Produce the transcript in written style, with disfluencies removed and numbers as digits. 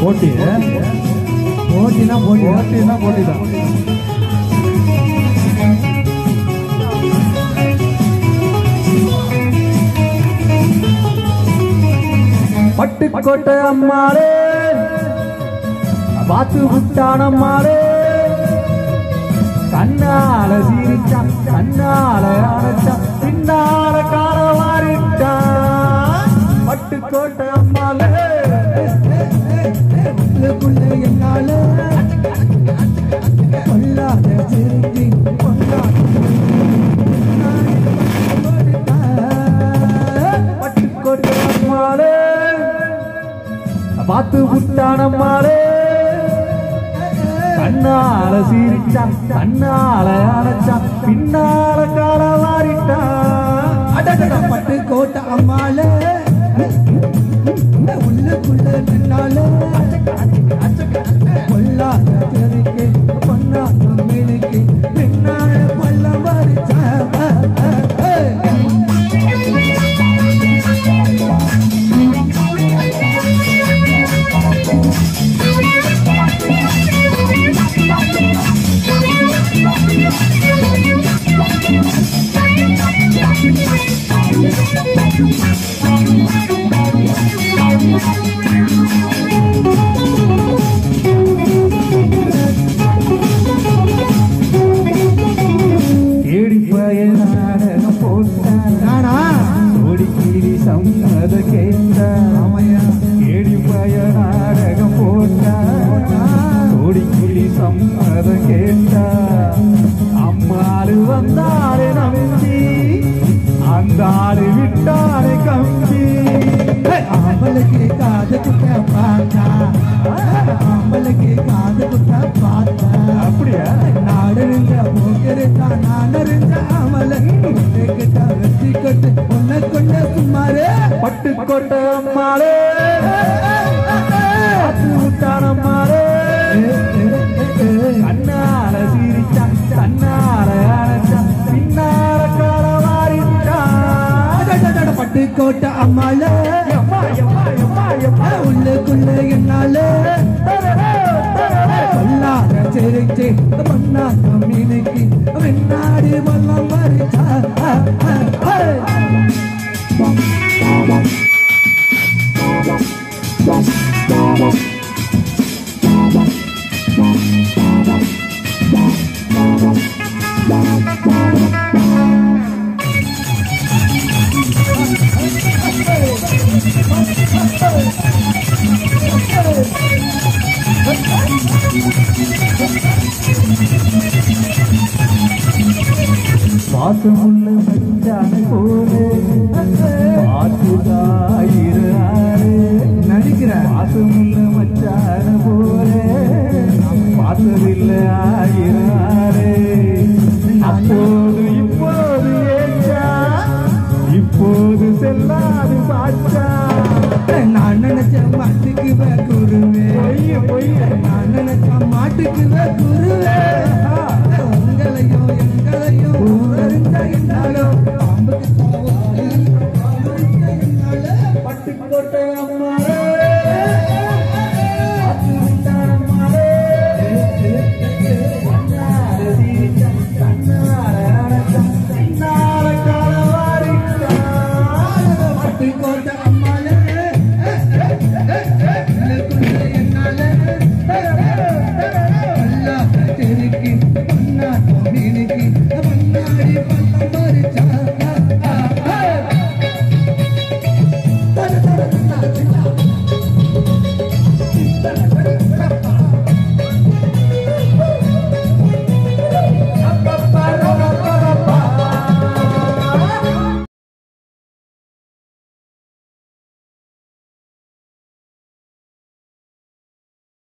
போட்டி போட்டினா போட்டிதான். பட்டுக்கோட்டை அம்மாளே பார்த்து விட்டான் அம்மாளே, கண்ணால சீரிச்சான் கண்ணால அணைச்சான் பின்னால கால வாரிட்டான். பட்டுக்கோட்டை அம்மாளே என்னால கொல்லாத சிரிக்கி பட்டுக்கோட்டை அம்மாளே பார்த்து விட்டான் அம்மாளே, கண்ணால சீரிச்சான் கண்ணால அணைச்சான் பின்னால கால வாரிட்டான். பட்டுக்கோட்டை அம்மாளே உள்ளுக்குள்ள நின்னால கொல்லாத சிரிக்கி பொன்னாத மினுக்கி பின்னால பல்லம் வாரிச்சா. சம்மத கேட்டாமையா கேடி பய நாடகம் போட்டா கோடிக்குழி சம்மத கேட்டா. அம்மாளு வந்தாரு நம்பி அந்த ஆளு விட்டாரு கம்பி. அவளுக்கு காது குட்ட பார்த்தா அவளுக்கு காது குட்ட பார்த்தா. அப்படியா நாடுங்க போக்கிறதா நான் அறிஞ்ச அவளுக்கு கிட்ட வெற்றி கொட்டு உன்னை கொண்ட சுமாரே. பட்டுக்கோட்டை அம்மாளே விட்டான் அம்மாளே, கண்ணால சீரிச்சான் கண்ணால அணைச்சான் பின்னால கால வாரிட்டான். பட்டுக்கோட்டை அம்மாளே உள்ளுக்குள்ள என்னால கொல்லாத சிரிச்சு பொன்னாத மினுக்கி பின்னாடி பல்லம் வாரிச்சா. பாசமுள்ள மச்சான போல பாத்துதாயிராரு நடிக்கிற பாசமுள்ள மச்சான போல பார்த்ததில்ல ஆயிராரு. அப்போது இப்போது ஏச்சா இப்போது செல்லாது பாச்சா. நான் நினைச்ச மாட்டுக்கு குருவே நான் நினைச்ச மாட்டுக்கு குருவே. உங்களையும் எங்களையும் ஊரறிந்த என்னாலும் பட்டுக்கோட்டை அம்மாளே பட்டுக்கோட்டை